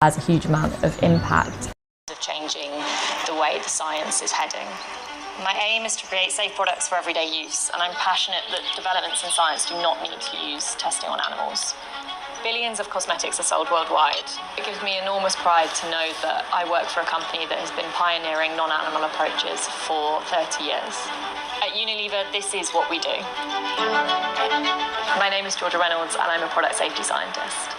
has a huge amount of impact. Of changing the way the science is heading. My aim is to create safe products for everyday use, and I'm passionate that developments in science do not need to use testing on animals. Billions of cosmetics are sold worldwide. It gives me enormous pride to know that I work for a company that has been pioneering non-animal approaches for 30 years. At Uniliver, this is what we do. My name is Georgia Reynolds, and I'm a product safety scientist.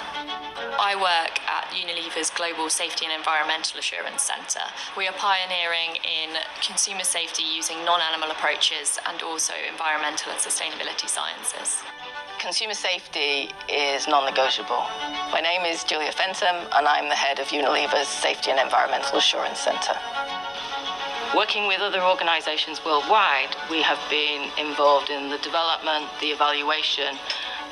I work at Unilever's Global Safety and Environmental Assurance Centre. We are pioneering in consumer safety using non-animal approaches and also environmental and sustainability sciences. Consumer safety is non-negotiable. My name is Julia Fenton, and I'm the head of Unilever's Safety and Environmental Assurance Centre. Working with other organisations worldwide, we have been involved in the development, the evaluation,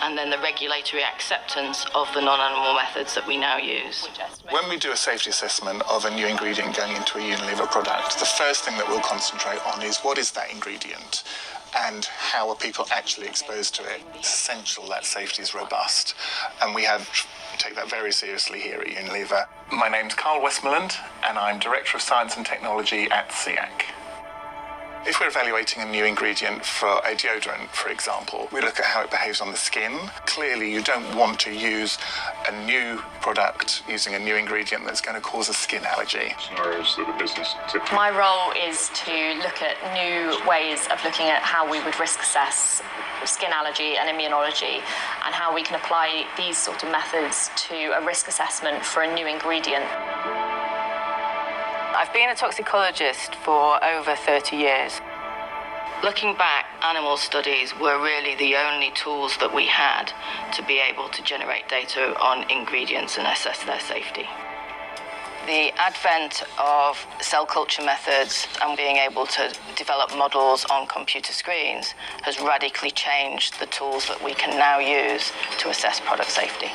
and then the regulatory acceptance of the non-animal methods that we now use. When we do a safety assessment of a new ingredient going into a Unilever product, the first thing that we'll concentrate on is what is that ingredient and how are people actually exposed to it. It's essential that safety is robust, and we take that very seriously here at Unilever. My name's Carl Westmoreland, and I'm Director of Science and Technology at SEAC. If we're evaluating a new ingredient for a deodorant, for example, we look at how it behaves on the skin. Clearly, you don't want to use a new product using a new ingredient that's going to cause a skin allergy. My role is to look at new ways of looking at how we would risk assess skin allergy and immunology, and how we can apply these sort of methods to a risk assessment for a new ingredient. I've been a toxicologist for over 30 years. Looking back, animal studies were really the only tools that we had to be able to generate data on ingredients and assess their safety. The advent of cell culture methods and being able to develop models on computer screens has radically changed the tools that we can now use to assess product safety.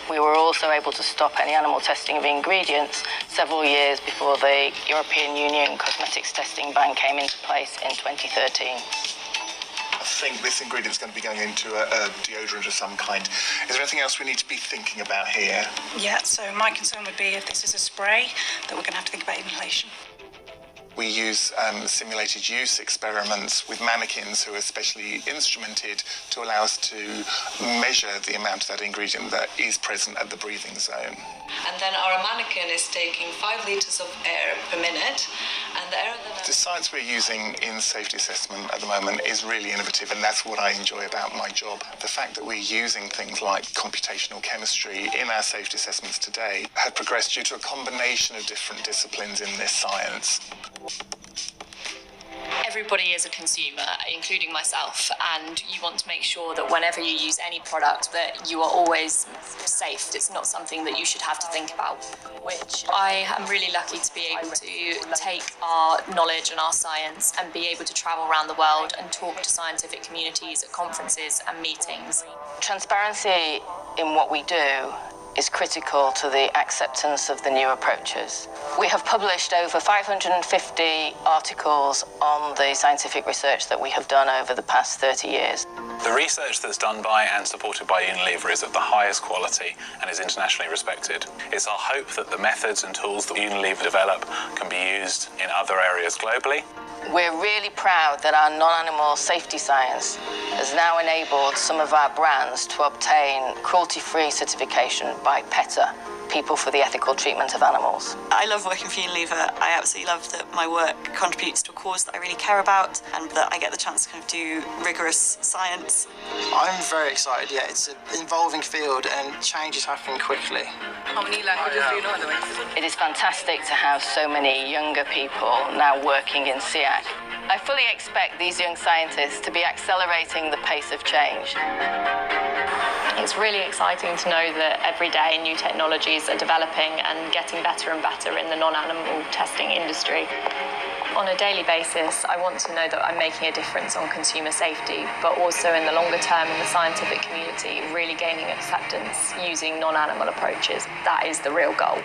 We were also able to stop any animal testing of ingredients several years before the European Union cosmetics testing ban came into place in 2013. I think this ingredient is going to be going into a deodorant of some kind. Is there anything else we need to be thinking about here? Yeah, so my concern would be if this is a spray, that we're going to have to think about inhalation. We use simulated use experiments with mannequins who are specially instrumented to allow us to measure the amount of that ingredient that is present at the breathing zone. And then our mannequin is taking 5 litres of air per minute, and the air that... The science we're using in safety assessment at the moment is really innovative, and that's what I enjoy about my job. The fact that we're using things like computational chemistry in our safety assessments today had progressed due to a combination of different disciplines in this science. Everybody is a consumer, including myself, and you want to make sure that whenever you use any product that you are always safe. It's not something that you should have to think about, which I am really lucky to be able to take our knowledge and our science and be able to travel around the world and talk to scientific communities at conferences and meetings. Transparency in what we do is critical to the acceptance of the new approaches. We have published over 550 articles on the scientific research that we have done over the past 30 years. The research that's done by and supported by Unilever is of the highest quality and is internationally respected. It's our hope that the methods and tools that Unilever develop can be used in other areas globally. We're really proud that our non-animal safety science has now enabled some of our brands to obtain cruelty-free certification by PETA, People for the Ethical Treatment of Animals. I love working for Unilever. I absolutely love that my work contributes to a cause that I really care about, and that I get the chance to kind of do rigorous science. I'm very excited, yeah. It's an evolving field and change is happening quickly. How many languages do you know? It is fantastic to have so many younger people now working in SEAC. I fully expect these young scientists to be accelerating the pace of change. It's really exciting to know that every day new technologies are developing and getting better and better in the non-animal testing industry. On a daily basis, I want to know that I'm making a difference on consumer safety, but also in the longer term in the scientific community, really gaining acceptance using non-animal approaches. That is the real goal.